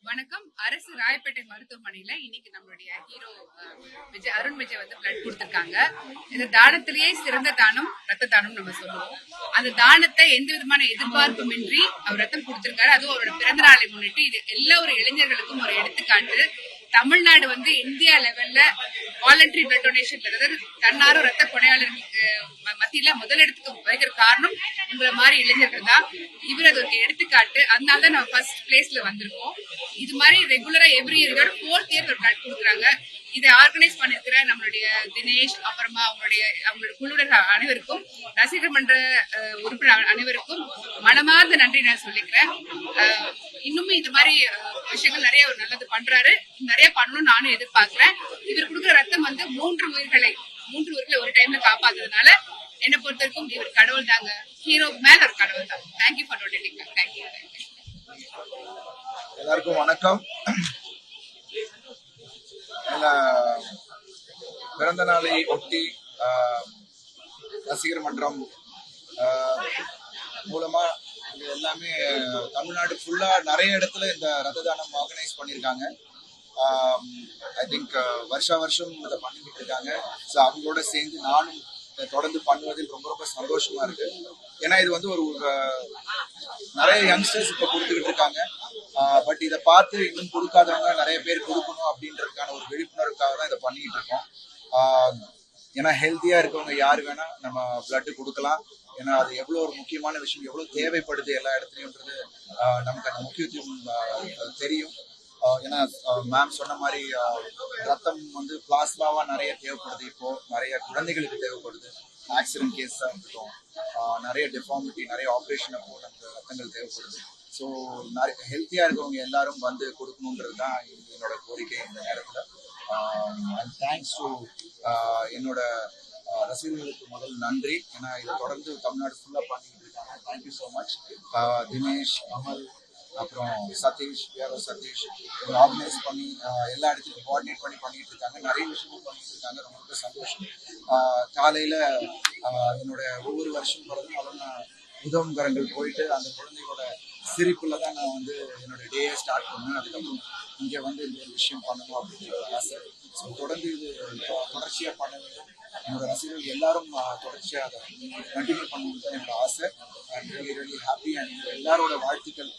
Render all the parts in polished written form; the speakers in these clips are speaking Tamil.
வணக்கம். அரசு ராயப்பேட்டை மருத்துவமனையில இன்னைக்கு நம்மளுடைய ஹீரோ அருண் விஜய் வந்து பிளட் கொடுத்திருக்காங்க. இந்த தானத்திலேயே சிறந்த தானம் ரத்த தானம் நம்ம சொல்லுவோம். அந்த தானத்தை எந்த விதமான எதிர்பார்ப்புமின்றி அவர் ரத்தம் கொடுத்திருக்காரு. அதுவும் அவரோட பிறந்த நாளை முன்னிட்டு இது எல்லா ஒரு இளைஞர்களுக்கும் ஒரு எடுத்துக்காட்டு. தமிழ்நாடு வந்து இந்தியா லெவல்ல வாலண்டரி பிளட் டொனேஷன், அதாவது தன்னாரும் ரத்த கொடையாளர்களுக்கு மத்தியில முதலிடத்துக்கு வைக்கிற காரணம் உங்களை மாதிரி இளைஞர்கள் தான். இவர் அது ஒரு எடுத்துக்காட்டு. அதனாலதான் நம்ம ஃபர்ஸ்ட் பிளேஸ்ல வந்திருக்கோம். இது மாதிரி ரெகுலரா எவ்ரி இயர், இதோட 4th year ஒரு பிளட் கொடுக்குறாங்க. இதை ஆர்கனைஸ் பண்ணிருக்கிற நம்மளுடைய தினேஷ், அப்புறமா அவங்களுடைய குழுவினர் அனைவருக்கும், ரசிகர் மன்ற உறுப்பினர் அனைவருக்கும் மனமார்ந்த நன்றி நான் சொல்லிக்கிறேன். இன்னுமே இந்த மாதிரி விஷயங்கள் நிறைய ஒரு நல்லது பண்றாரு, நிறைய பண்ணணும் நானும் எதிர்பார்க்கிறேன். இவர் கொடுக்குற ரத்தம் வந்து 3 உயிர்களை ஒரு டைம்ல காப்பாத்துறதுனால என்னை பொறுத்த வரைக்கும் இவர் கடவுள் தாங்க. ஹீரோ மேல ஒரு கடவுள் தான். Thank you for donating. தேங்க்யூ. எல்லாருக்கும் வணக்கம். பிறந்த நாளை ஒட்டி ரசிகர் மன்றம் மூலமா இது எல்லாமே தமிழ்நாடு ஃபுல்லா நிறைய இடத்துல இந்த ரத்த தானம் ஆர்கனைஸ் பண்ணியிருக்காங்க. ஐ திங்க் வருஷம் இதை பண்ணிக்கிட்டு இருக்காங்க. ஸோ அவங்களோட சேர்ந்து நானும் தொடர்ந்து பண்ணுவதில் ரொம்ப ரொம்ப சந்தோஷமா இருக்கு. ஏன்னா இது வந்து ஒரு நிறைய யங்ஸ்டர்ஸ் இப்ப கொடுத்துக்கிட்டு இருக்காங்க. பட் இதை பார்த்து இன்னும் கொடுக்காதவங்க நிறைய பேர் கொடுக்கணும் அப்படின்றதுக்கான ஒரு விழிப்புணர்வுக்காக தான் இதை பண்ணிக்கிட்டு இருக்கோம். ஏன்னா ஹெல்த்தியா இருக்கவங்க யாரு வேணா நம்ம பிளட் கொடுக்கலாம். ஏன்னா அது எவ்வளவு ஒரு முக்கியமான விஷயம், எவ்வளவு தேவைப்படுது எல்லா இடத்துலயும்ன்றது நமக்கு அந்த முக்கியத்துவம் தெரியும். ஏன்னா மேம் சொன்ன மாதிரி ரத்தம் வந்து பிளாஸ்மாவா நிறைய தேவைப்படுது. இப்போ நிறைய குழந்தைகளுக்கு தேவைப்படுது. ஆக்சிடென்ட் கேஸா இருக்கட்டும், நிறைய டிஃபார்மிட்டி, நிறைய ஆப்ரேஷன் அப்போ நமக்கு ரத்தங்கள் தேவைப்படுது. ஸோ நிறைய ஹெல்த்தியா இருக்கவங்க எல்லாரும் வந்து கொடுக்கணுன்றது தான் என்னோட கோரிக்கை இந்த நேரத்தில். அண்ட் தேங்க்ஸ் டு என்னோட ரசிகர்களுக்கு முதல் நன்றி. ஏன்னா இதை தொடர்ந்து தமிழ்நாடு ஃபுல்லாக பண்ணிட்டு இருக்காங்க. Thank you so much. தினேஷ், அமல், அப்புறம் சதீஷ் ஆர்கனைஸ் பண்ணி எல்லா இடத்துலையும் கோஆர்டினேட் பண்ணி பண்ணிட்டு இருக்காங்க. நிறைய விஷயமும் பண்ணிட்டு இருக்காங்க. ரொம்ப சந்தோஷம். காலையில என்னோட ஒவ்வொரு வருஷம் பிறந்தனாலும் நான் உதவும் கரங்கள் போயிட்டு அந்த குழந்தைகளோட சிரிப்புல தான் நான் வந்து என்னோட டேயை ஸ்டார்ட் பண்ணேன். அதுக்கப்புறம் இங்கே வந்து இந்த ஒரு விஷயம் பண்ணணும் அப்படிங்கிற ஒரு ஆசை. ஸோ தொடர்ந்து இது தொடர்ச்சியாக பண்ண வேண்டும். என்னோட ரசிகர்கள் எல்லாரும் தொடர்ச்சியாக அதை கண்டினியூ பண்ணணும் தான் என்னோட ஆசை. And really happy. அண்ட் எல்லாரோட வாழ்த்துக்கள்.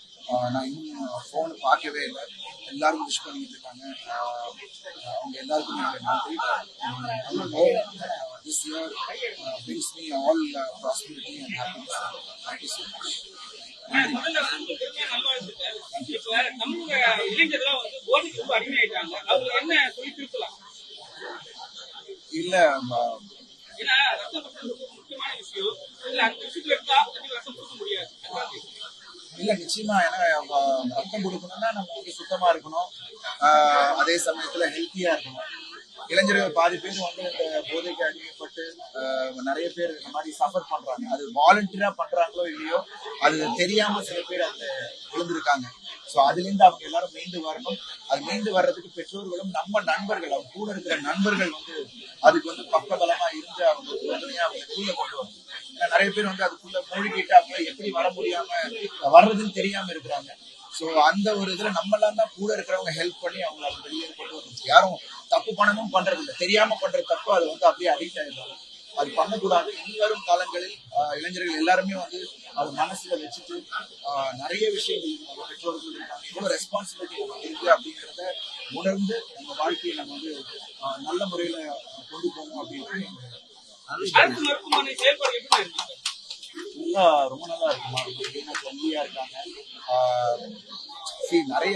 நான் இன்னும் ஃபோன் பார்க்கவே இல்லை. எல்லாரும் விஷ் பண்ணிட்டு இருக்காங்க. அவங்க எல்லாருக்கும் என்னோட நன்றி. This year brings me all prosperity and happiness. Thank you so much. இல்ல இல்ல நிச்சயமா. ஏன்னா ரத்தம் கொடுக்கணும்னா நம்ம வந்து சுத்தமா இருக்கணும், அதே சமயத்துல ஹெல்த்தியா இருக்கணும். இளைஞர்கள் பாதி பேர் வந்து இந்த போதைக்கு அடிமைப்பட்டு நிறைய பேர் இந்த மாதிரி சஃபர் பண்றாங்க. அது வாலண்டியரா பண்றாங்களோ இல்லையோ, அது தெரியாம சில பேர் அந்த விழுந்திருக்காங்க. ஸோ அதுலேருந்து அவங்க எல்லாரும் மீண்டு வரணும். அது மீண்டு வர்றதுக்கு பெற்றோர்களும் நம்ம நண்பர்கள், அவங்க கூட இருக்கிற நண்பர்கள் வந்து அதுக்கு வந்து பக்கபலமா இருந்து அவங்க உடனே அவங்க கீழே கொண்டு வரணும். ஏன்னா நிறைய பேர் வந்து அதுக்குள்ள மூழ்கிட்டு அவங்க எப்படி வர முடியாம வர்றதுன்னு தெரியாம இருக்கிறாங்க. ஸோ அந்த ஒரு இதுல நம்ம எல்லாம் தான் கூட இருக்கிறவங்க ஹெல்ப் பண்ணி அவங்க அதை வெளியே கொண்டு வரணும். யாரும் தப்பு பண்ணணும் பண்றது இல்லை, தெரியாம பண்ற தப்பு அது வந்து அப்படியே அடிக்ட் ஆயிடுறாங்க. அது பண்ணக்கூடாது. இனி வரும் காலங்களில் இளைஞர்கள் எல்லாருமே வந்து அது மனசுல வச்சுட்டு நிறைய விஷயங்கள் நம்ம பெற்றோர்கள் இருக்காங்க, இவ்வளவு ரெஸ்பான்சிபிலிட்டி நமக்கு இருக்கு அப்படிங்கிறத உணர்ந்து நம்ம வாழ்க்கையை நம்ம வந்து நல்ல முறையில கொண்டு போகணும் அப்படின்னு ரொம்ப நல்லா இருக்குமா. ஃப்ரெண்ட்லியா இருக்காங்க. நிறைய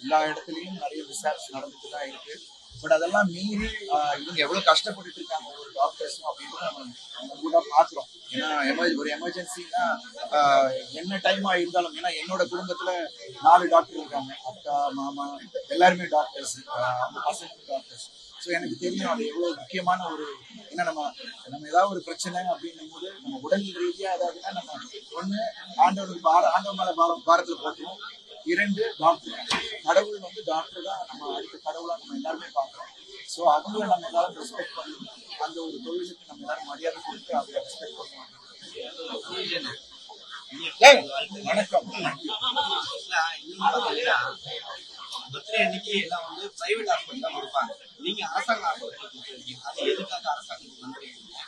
எல்லா இடத்துலயும் நிறைய ரிசர்ச் நடந்துட்டு தான் இருக்கு. பட் அதெல்லாம் மீறி இவங்க எவ்வளவு கஷ்டப்பட்டு இருக்காங்க ஒரு டாக்டர்ஸும் அப்படின்னு நம்ம கூட பாக்குறோம். ஏன்னா ஒரு எமர்ஜென்சின்னா என்ன டைமா இருந்தாலும், ஏன்னா என்னோட குடும்பத்துல 4 டாக்டர் இருக்காங்க. அக்கா, மாமா எல்லாருமே டாக்டர்ஸ், அவங்க பசங்க டாக்டர்ஸ். ஸோ எனக்கு தெரியும் அது எவ்வளவு முக்கியமான ஒரு, ஏன்னா நம்ம ஏதாவது ஒரு பிரச்சனை அப்படின்னும் போது நம்ம உடல் ரீதியா ஏதாவதுன்னா நம்ம ஒண்ணு ஆண்டவர் மேல பாரத்துல போட்டுருவோம். 2 டாக்டர், கடவுள் வந்து டாக்டர் தான் நம்ம அடுத்த கடவுளா நம்ம எல்லாருமே பார்க்கிறோம். ஸோ அவங்கள நம்ம எல்லாரும் ரெஸ்பெக்ட் பண்ணி அந்த ஒரு தொழிலுக்கு நம்ம எல்லாரும் மரியாதை கொடுத்து அதை ரெஸ்பெக்ட் பண்ணுவோம். வணக்கம். பாத்தீங்கன்னா பர்த்டே அன்னைக்கு எல்லாம் வந்து பிரைவேட் ஹாஸ்பிட்டல் தான் கொடுப்பாங்க. நீங்க அரசாங்க ஹாஸ்பிட்டல் கொடுத்துருக்கீங்க. அது எதுக்காக அரசாங்கத்துக்கு வந்துருக்கீங்க?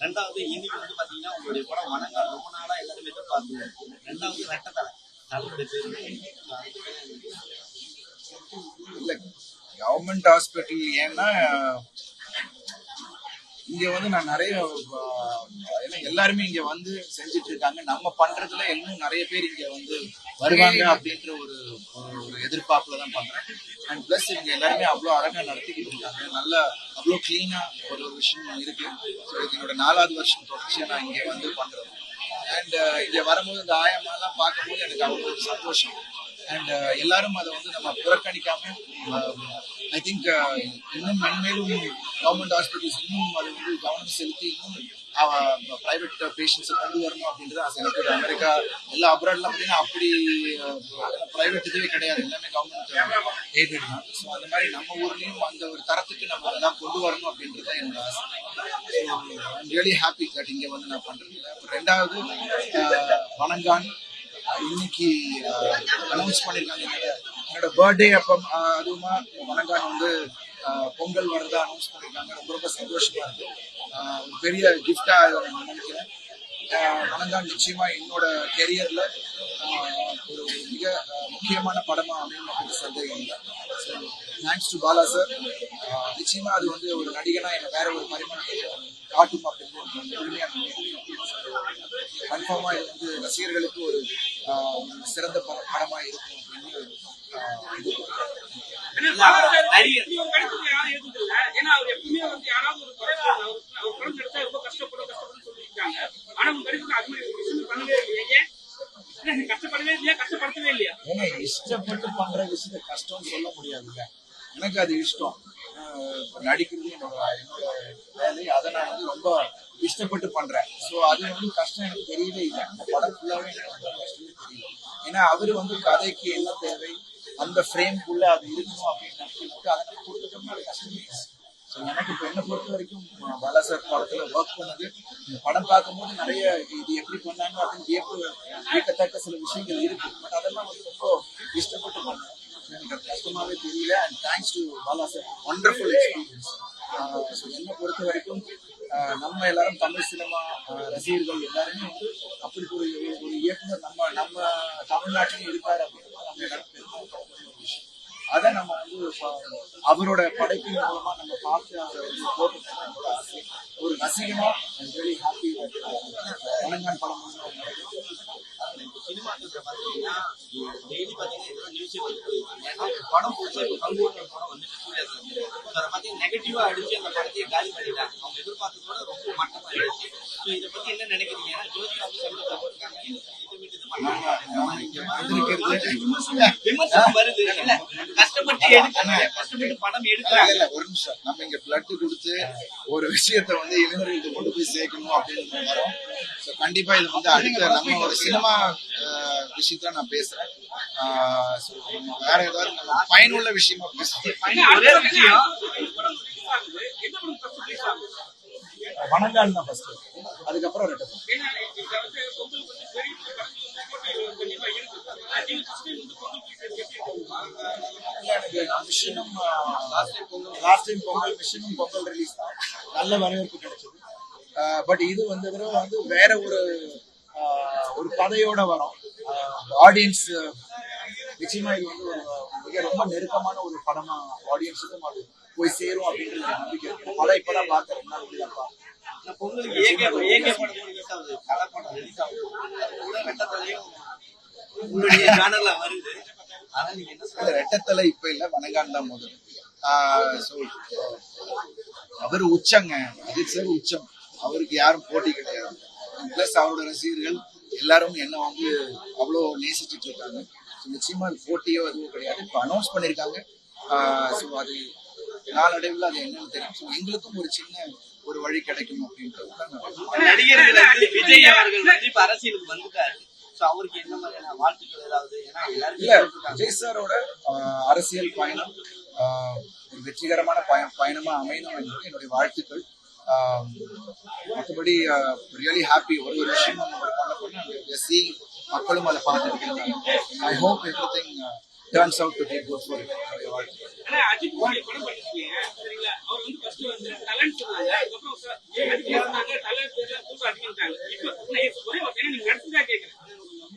ரெண்டாவது இன்னைக்கு வந்து பாத்தீங்கன்னா உங்களுடைய படம் வணங்கால் ரொம்ப நாளா எல்லாரும் எதிர்பார்த்து. ரெண்டாவது ரெட்டத்தலை அதோட பேரு இல்ல கவர்மெண்ட் ஹாஸ்பிட்டல் ஏன்னா இங்க வந்து நான் நிறைய ஏன்னா எல்லாருமே இங்க வந்து செஞ்சுட்டு இருக்காங்க. நம்ம பண்றதுல இன்னும் நிறைய பேர் இங்க வந்து வருவாங்க அப்படின்ற ஒரு ஒரு எதிர்பார்ப்புல தான் பண்றேன். அண்ட் பிளஸ் இங்க எல்லாருமே அவ்வளோ அழகா நடத்திக்கிட்டு இருக்காங்க. நல்லா அவ்வளோ கிளீனா ஒரு விஷயம் இருக்கு. ஸோ இது என்னோட 4வது வருஷம் தொடர்ச்சியா நான் இங்க வந்து பண்றேன். அண்ட் இங்க வரும்போது இந்த ஆயம்மாலாம் பார்க்கும்போது எனக்கு அவ்வளோ ஒரு சந்தோஷம். அண்ட் எல்லாரும் அதை வந்து நம்ம புறக்கணிக்காம ஐ திங்க் இன்னும் மென்மேலும் கவர்மெண்ட் ஹாஸ்பிட்டல்ஸ் இன்னும் அது வந்து கவனம் செலுத்தி இன்னும் பிரைவேட் பேஷண்ட்ஸை கொண்டு வரணும் அப்படின்றது ஆசை எனக்கு. அமெரிக்கா எல்லா அப்ராட்லாம் பார்த்தீங்கன்னா அப்படி பிரைவேட் இதுவே கிடையாது, எல்லாமே கவர்மெண்ட் எய்டட் தான். ஸோ அந்த மாதிரி நம்ம ஊர்லேயும் அந்த ஒரு தரத்துக்கு நம்ம அதெல்லாம் கொண்டு வரணும் அப்படின்றது தான் என்னோட ஆசை. So I'm really happy that இங்கே வந்து நான் பண்ணுறது. ரெண்டாவது வணங்கான் இன்னைக்கு அனௌன்ஸ் பண்ணிருக்காங்க. என்னோட பர்த்டே அப்போ அதுவுமா வணங்கான் வந்து பொங்கல் வரதா அனௌன்ஸ் பண்ணிருக்காங்க. ரொம்ப ரொம்ப சந்தோஷமா இருக்கு. ஒரு பெரிய கிஃப்டா நான் நினைக்கிறேன். வணங்கான் நிச்சயமா என்னோட கெரியர்ல ஒரு மிக முக்கியமான படமா அமையும் அப்படின்னு சந்தேகம் இல்லை. So thanks to Bala sir. நிச்சயமா அது வந்து ஒரு நடிகனா என்ன வேற ஒரு பரிமாணத்தை காட்டும் அப்படின்னு உரிமையான கன்ஃபார்மா இது வந்து ரசிகர்களுக்கு ஒரு சிறந்த படமா இருக்கும் அப்படின்னு இஷ்டப்பட்டு பண்ற விஷயத்த கஷ்டம்னு சொல்ல முடியாதுல்ல. எனக்கு அது இஷ்டம். நடிக்கிறது என்னோட வேலை. அதை நான் வந்து ரொம்ப இஷ்டப்பட்டு பண்றேன். ஸோ அது வந்து கஷ்டம் எனக்கு தெரியவே இல்லை. அந்த படம் ஃபுல்லாவே எனக்கு வந்து கஷ்டமே தெரியல. ஏன்னா அவரு வந்து கதைக்கு என்ன தேவை அந்த ஃப்ரேம்குள்ள அது இருக்கணும் அப்படின்னு நினைச்சிட்டு அதை கொடுத்துட்டோம்னா அது கஷ்டமே இல்லை. ஸோ எனக்கு இப்போ என்னை பொறுத்த வரைக்கும் பாலா சார் படத்துல ஒர்க் பண்ணது இந்த படம் பார்க்கும்போது நிறைய இது எப்படி பண்ணாங்க அப்படின்னு வியக்கத்தக்க சில விஷயங்கள் இருக்கு. பட் அதெல்லாம் வந்து ரொம்ப இஷ்டப்பட்டு பண்ணேன். எனக்கு அது கஷ்டமாவே தெரியல. And thanks to Bala sir, wonderful experience. So என்னை பொறுத்த வரைக்கும் நம்ம எல்லாரும் தமிழ் சினிமா ரசிகர்கள் எல்லாருமே வந்து அப்படி ஒரு ஒரு இயக்குனர் நம்ம தமிழ்நாட்டிலும் இருக்காரு அப்படின்னு நம்ம எல்லாரும் பெருமைப்படக்கூடிய ஒரு விஷயம். அதை நம்ம வந்து அவரோட படைப்பின் மூலமா நம்ம பார்த்து அவரை வந்து போட்டுக்கணும் என்னோட ஆசை. ஒரு ரசிகனா வெரி ஹாப்பி வணங்கான் படம் சினிமாக்கு பாத்தீங்கன்னா டெய்லி பாத்தீங்கன்னா நியூஸே வருது. ஏன்னா படம் போச்சு பங்குன்ற படம் வந்து அதை பத்தி நெகட்டிவா அடிச்சு அந்த படத்தையே காலி பண்ணிட்டாங்க. அவங்க எதிர்பார்த்ததோட ரொம்ப மட்டமா ஆயிடுச்சு. ஸோ இதை பத்தி என்ன நினைக்கிறீங்க? ஏன்னா ஜோதிகா வந்து சமீபத்தில் போட்டிருக்காங்க விமர்சனம் வருது. கஷ்டப்பட்டு எடுக்கிறாங்க, கஷ்டப்பட்டு படம் எடுக்கிறாங்க. ஒரு நிமிஷம், நம்ம இங்க பிளட் கொடுத்து ஒரு விஷயத்த வந்து இளைஞர்களுக்கு கொண்டு போய் சேர்க்கணும் அப்படின்னு வரோம். ஸோ கண்டிப்பா இது வந்து அடுத்த நம்ம ஒரு சினிமா விஷயத்துல நான் பேசுறேன். வேற ஏதாவது நம்ம பயனுள்ள விஷயமா பேசுறேன். ஒரே விஷயம் வணங்கால் தான் ஃபர்ஸ்ட், அதுக்கப்புறம் ரெட்டை. எனக்கு மிஷனும் லாஸ்ட் டைம் பொங்கல் மிஷனும் பொங்கல் ரிலீஸ் தான், நல்ல வரவேற்பு கிடைச்சது. பட் இது வந்து வேற ஒரு கதையோட வரும். ஆடியன்ஸ் நிச்சயமா இது வந்து ஒரு மிக ரொம்ப நெருக்கமான ஒரு படமா ஆடியன்ஸுக்கும் அது போய் சேரும் அப்படின்ற நம்பிக்கை இருக்கு. படம் இப்பதான் பார்த்தேன், 2 நாள் முடியாப்பா. பொங்கலுக்கு ஏகே படம் ரிலீஸ் ஆகுது, கலை படம் ரிலீஸ் ஆகுது. ரெட்டத்தலையும் உங்களுடைய சேனல்ல வருது. ஆனா நீங்க என்ன சொல்ற? ரெட்டத்தலை இப்ப இல்ல, வணங்கான் தான் முதல். அவர் உச்சங்க, அஜித் சார் உச்சம். அவருக்கு யாரும் போட்டி கிடையாது. பிளஸ் அவரோட ரசிகர்கள் எல்லாரும் என்ன வந்து அவ்வளோ நேசிச்சுட்டு இருக்காங்க. நிச்சயமா அது போட்டியோ எதுவும் கிடையாது. இப்போ அனௌன்ஸ் பண்ணியிருக்காங்க. ஸோ அது நாளடைவில் அது என்னன்னு தெரியும். ஸோ எங்களுக்கும் ஒரு சின்ன ஒரு வழி கிடைக்கும் அப்படின்றது தான். நடிகர்கள் வந்து விஜய் அவர்கள் வந்து இப்ப அரசியலுக்கு வந்துட்டாரு. ஸோ அவருக்கு என்ன மாதிரியான வாழ்த்துக்கள் ஏதாவது? ஏன்னா எல்லாரும் விஜய் சாரோட அரசியல் பயணம் ஒரு வெற்றிகரமான பயணமா அமையணும் என்பது என்னுடைய வாழ்த்துக்கள். மற்றபடி ரியலி ஹாப்பி. ஒரு விஷயம் நம்ம பண்ண மக்களும் அதை பார்த்துட்டு இருக்காங்க. I hope everything turns out to take good for it. ஆனா அஜித் குமார் படம் பண்ணிருக்கீங்க சரிங்களா? அவர் வந்து ஃபர்ஸ்ட் வந்து டேலண்ட் சொன்னாங்க, அதுக்கப்புறம் அஜித் சொன்னாங்க டேலண்ட் பேர்ல கூட்டு அடிக்கிட்டாங்க. இப்போ ஒரே ஒரு நீங்க நடிச்சுதான் கேட்கறேன்.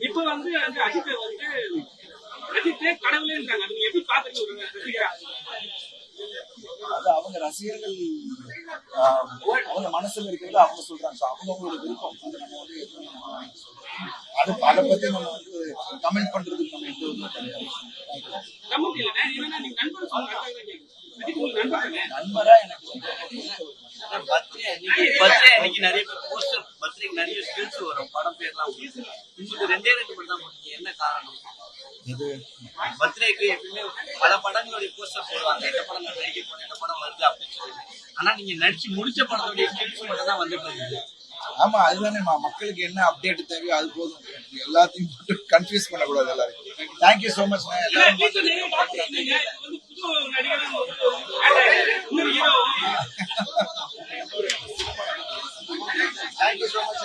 இப்போ வந்து அந்த அஜித்தை வந்து அஜித்தே கடவுளேன்றாங்க. அது நீங்க எப்படி பாக்குறீங்க ஒரு ரசிகரா? அது அவங்க ரசிகர்கள் அவங்க மனசுல இருக்கிறது அவங்க சொல்றாங்க. So அவங்களோட விருப்பம். அது நம்ம வந்து அதை பத்தி நம்ம வந்து கமெண்ட் பண்றதுக்கு நம்ம எந்த ஒரு கமெண்ட் இல்லைன்னா ஏன்னா நீங்க நண்பர் சொன்னாங்க அஜித் உங்களுக்கு நண்பர் தானே? நண்பரா எனக்கு பர்த்டே அன்னைக்கு நிறைய பேர் போஸ்டர் பர்த்டேக்கு நிறைய ஸ்கில்ஸ் வரும் படம் பேர்லாம் உங்களுக்கு 2 மட்டும் தான் போட்டீங்க. என்ன காரணம்? இது பர்த்டேக்கு எப்பவுமே பல படங்களுடைய போஸ்டர் போடுவாங்க, எந்த படம் நான் நடிக்க போறேன், எந்த படம் வருது அப்படின்னு சொல்லிட்டு. ஆனா நீங்க நடிச்சு முடிச்ச படத்துடைய ஸ்கில்ஸ் மட்டும் தான் வந்துட்டு இருக்குது. ஆமா அதுதானே மக்களுக்கு என்ன அப்டேட் தேவையோ அது போதும். எல்லாத்தையும் போட்டு கன்ஃபியூஸ் பண்ணக்கூடாது எல்லாரும். Thank you so much. எல்லாரும் அஜித் நீங்க பாத்தீங்க வந்து புது நடிகரா இன்னொரு ஹீரோ தேங்க்யூ சோ மச்.